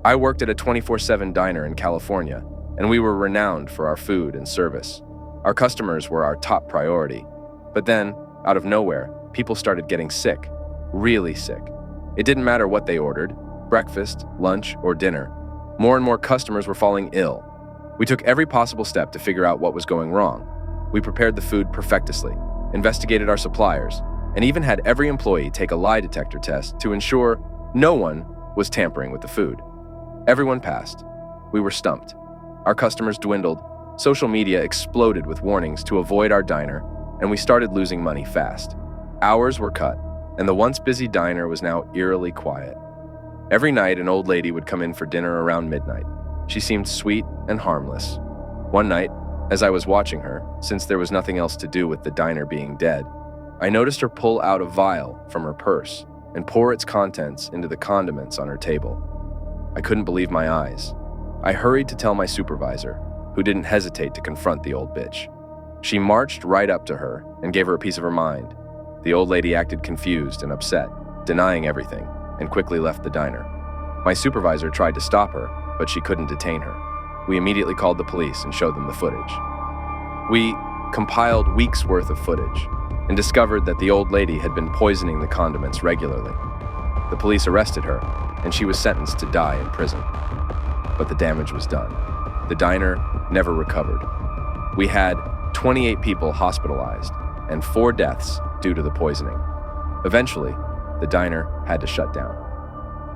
I worked at a 24/7 diner in California, and we were renowned for our food and service. Our customers were our top priority. But then, out of nowhere, people started getting sick, really sick. It didn't matter what they ordered, breakfast, lunch, or dinner. More and more customers were falling ill. We took every possible step to figure out what was going wrong. We prepared the food perfectly, investigated our suppliers, and even had every employee take a lie detector test to ensure no one was tampering with the food. Everyone passed. We were stumped. Our customers dwindled, social media exploded with warnings to avoid our diner, and we started losing money fast. Hours were cut, and the once busy diner was now eerily quiet. Every night, an old lady would come in for dinner around midnight. She seemed sweet and harmless. One night, as I was watching her, since there was nothing else to do with the diner being dead, I noticed her pull out a vial from her purse and pour its contents into the condiments on her table. I couldn't believe my eyes. I hurried to tell my supervisor, who didn't hesitate to confront the old bitch. She marched right up to her and gave her a piece of her mind. The old lady acted confused and upset, denying everything, and quickly left the diner. My supervisor tried to stop her, but she couldn't detain her. We immediately called the police and showed them the footage. We compiled weeks' worth of footage and discovered that the old lady had been poisoning the condiments regularly. The police arrested her, and she was sentenced to die in prison. But the damage was done. The diner never recovered. We had 28 people hospitalized and 4 deaths due to the poisoning. Eventually, the diner had to shut down.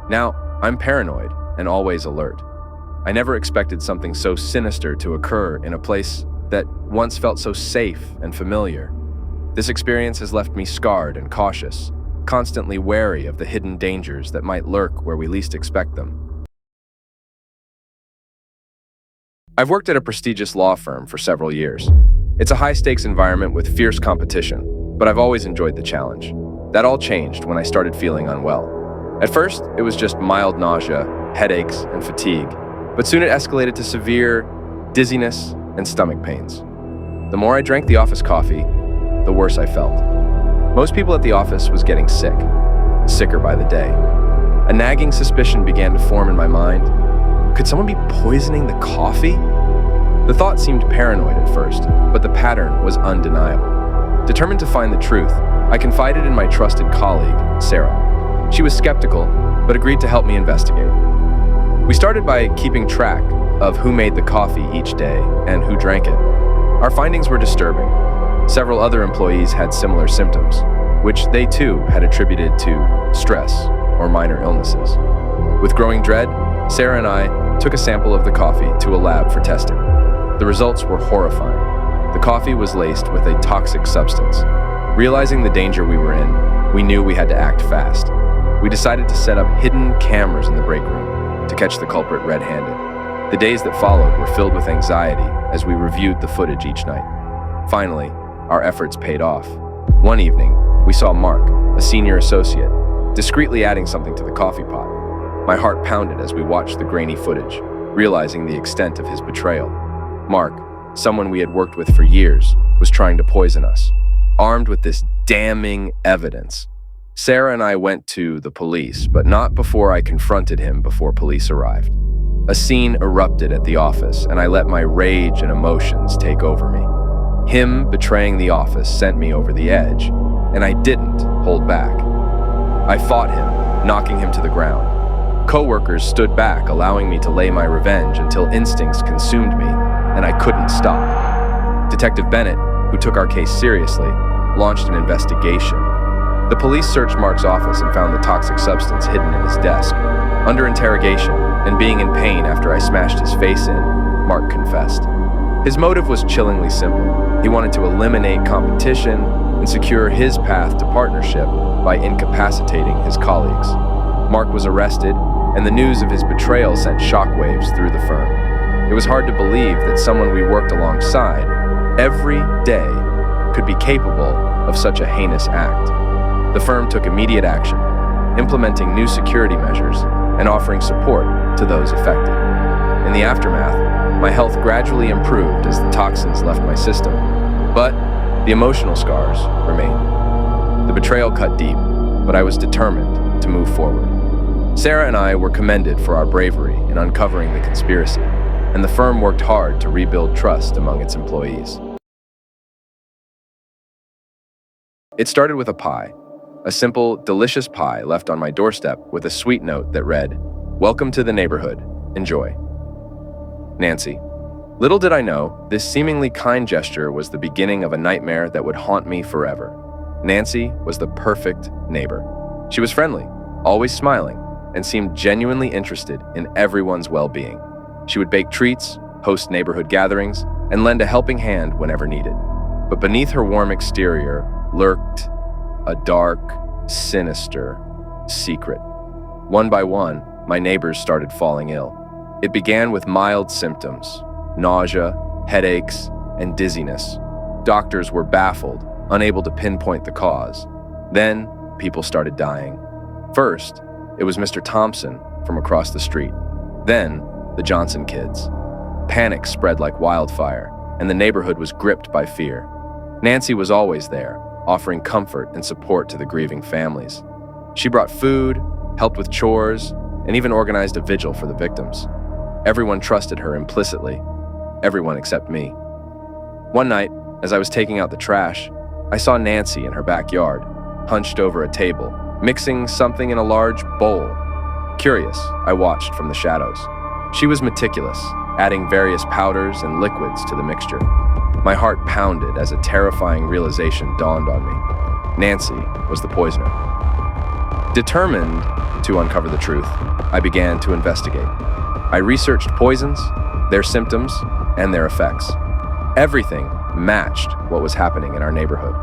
Now, I'm paranoid and always alert. I never expected something so sinister to occur in a place that once felt so safe and familiar. This experience has left me scarred and cautious, constantly wary of the hidden dangers that might lurk where we least expect them. I've worked at a prestigious law firm for several years. It's a high-stakes environment with fierce competition, but I've always enjoyed the challenge. That all changed when I started feeling unwell. At first, it was just mild nausea, headaches, and fatigue, but soon it escalated to severe dizziness and stomach pains. The more I drank the office coffee, the worse I felt. Most people at the office was getting sick, sicker by the day. A nagging suspicion began to form in my mind. Could someone be poisoning the coffee? The thought seemed paranoid at first, but the pattern was undeniable. Determined to find the truth, I confided in my trusted colleague, Sarah. She was skeptical, but agreed to help me investigate. We started by keeping track of who made the coffee each day and who drank it. Our findings were disturbing. Several other employees had similar symptoms, which they too had attributed to stress or minor illnesses. With growing dread, Sarah and I took a sample of the coffee to a lab for testing. The results were horrifying. The coffee was laced with a toxic substance. Realizing the danger we were in, we knew we had to act fast. We decided to set up hidden cameras in the break room to catch the culprit red-handed. The days that followed were filled with anxiety as we reviewed the footage each night. Finally, our efforts paid off. One evening, we saw Mark, a senior associate, discreetly adding something to the coffee pot. My heart pounded as we watched the grainy footage, realizing the extent of his betrayal. Mark, someone we had worked with for years, was trying to poison us. Armed with this damning evidence, Sarah and I went to the police, but not before I confronted him before police arrived. A scene erupted at the office, and I let my rage and emotions take over me. Him betraying the office sent me over the edge, and I didn't hold back. I fought him, knocking him to the ground. Coworkers stood back, allowing me to lay my revenge until instincts consumed me, and I couldn't stop. Detective Bennett, who took our case seriously, launched an investigation. The police searched Mark's office and found the toxic substance hidden in his desk. Under interrogation, and being in pain after I smashed his face in, Mark confessed. His motive was chillingly simple. He wanted to eliminate competition and secure his path to partnership by incapacitating his colleagues. Mark was arrested, and the news of his betrayal sent shockwaves through the firm. It was hard to believe that someone we worked alongside every day could be capable of such a heinous act. The firm took immediate action, implementing new security measures and offering support to those affected. In the aftermath, my health gradually improved as the toxins left my system, but the emotional scars remained. The betrayal cut deep, but I was determined to move forward. Sarah and I were commended for our bravery in uncovering the conspiracy, and the firm worked hard to rebuild trust among its employees. It started with a pie, a simple, delicious pie left on my doorstep with a sweet note that read, "Welcome to the neighborhood. Enjoy. Nancy." Little did I know, this seemingly kind gesture was the beginning of a nightmare that would haunt me forever. Nancy was the perfect neighbor. She was friendly, always smiling, and seemed genuinely interested in everyone's well-being. She would bake treats, host neighborhood gatherings, and lend a helping hand whenever needed. But beneath her warm exterior lurked a dark, sinister secret. One by one, my neighbors started falling ill. It began with mild symptoms: nausea, headaches, and dizziness. Doctors were baffled, unable to pinpoint the cause. Then, people started dying. First, it was Mr. Thompson from across the street. Then, the Johnson kids. Panic spread like wildfire, and the neighborhood was gripped by fear. Nancy was always there, offering comfort and support to the grieving families. She brought food, helped with chores, and even organized a vigil for the victims. Everyone trusted her implicitly, everyone except me. One night, as I was taking out the trash, I saw Nancy in her backyard, hunched over a table, mixing something in a large bowl. Curious, I watched from the shadows. She was meticulous, adding various powders and liquids to the mixture. My heart pounded as a terrifying realization dawned on me. Nancy was the poisoner. Determined to uncover the truth, I began to investigate. I researched poisons, their symptoms, and their effects. Everything matched what was happening in our neighborhood.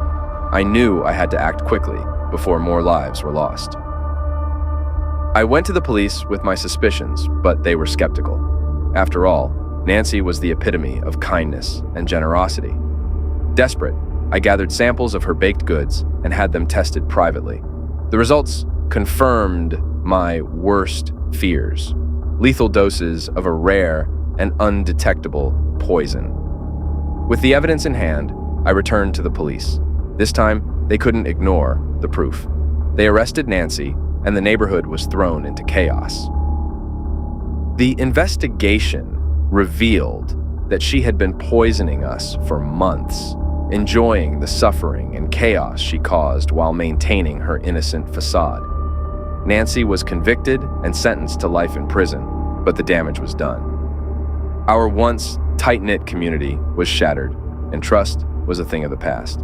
I knew I had to act quickly before more lives were lost. I went to the police with my suspicions, but they were skeptical. After all, Nancy was the epitome of kindness and generosity. Desperate, I gathered samples of her baked goods and had them tested privately. The results confirmed my worst fears: lethal doses of a rare and undetectable poison. With the evidence in hand, I returned to the police. This time, they couldn't ignore the proof. They arrested Nancy, and the neighborhood was thrown into chaos. The investigation revealed that she had been poisoning us for months, enjoying the suffering and chaos she caused while maintaining her innocent facade. Nancy was convicted and sentenced to life in prison, but the damage was done. Our once tight-knit community was shattered, and trust was a thing of the past.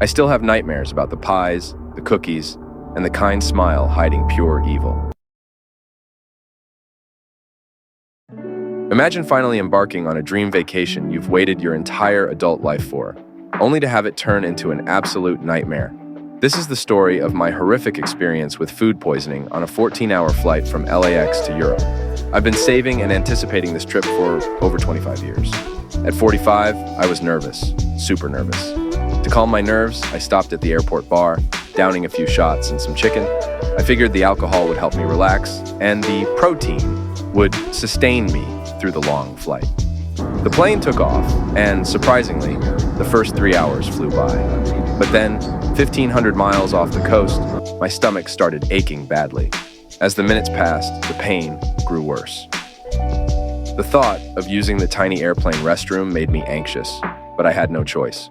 I still have nightmares about the pies, the cookies, and the kind smile hiding pure evil. Imagine finally embarking on a dream vacation you've waited your entire adult life for, only to have it turn into an absolute nightmare. This is the story of my horrific experience with food poisoning on a 14-hour flight from LAX to Europe. I've been saving and anticipating this trip for over 25 years. At 45, I was nervous, super nervous. To calm my nerves, I stopped at the airport bar, downing a few shots and some chicken. I figured the alcohol would help me relax, and the protein would sustain me through the long flight. The plane took off, and surprisingly, the first 3 hours flew by. But then, 1,500 miles off the coast, my stomach started aching badly. As the minutes passed, the pain grew worse. The thought of using the tiny airplane restroom made me anxious, but I had no choice.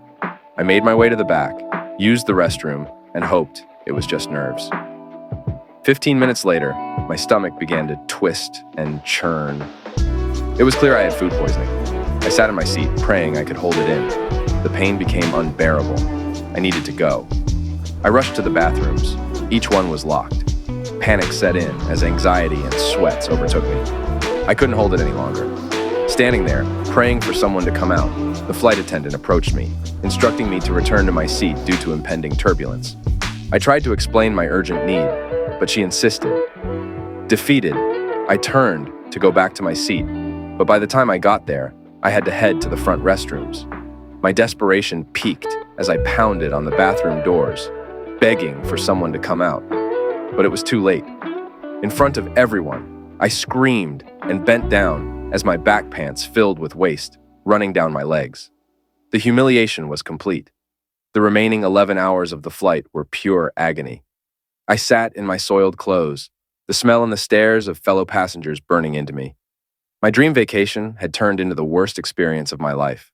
I made my way to the back, used the restroom, and hoped it was just nerves. 15 minutes later, my stomach began to twist and churn. It was clear I had food poisoning. I sat in my seat, praying I could hold it in. The pain became unbearable. I needed to go. I rushed to the bathrooms. Each one was locked. Panic set in as anxiety and sweats overtook me. I couldn't hold it any longer. Standing there, praying for someone to come out, the flight attendant approached me, instructing me to return to my seat due to impending turbulence. I tried to explain my urgent need, but she insisted. Defeated, I turned to go back to my seat, but by the time I got there, I had to head to the front restrooms. My desperation peaked as I pounded on the bathroom doors, begging for someone to come out. But it was too late. In front of everyone, I screamed and bent down as my back pants filled with waste, running down my legs. The humiliation was complete. The remaining 11 hours of the flight were pure agony. I sat in my soiled clothes, the smell and the stares of fellow passengers burning into me. My dream vacation had turned into the worst experience of my life.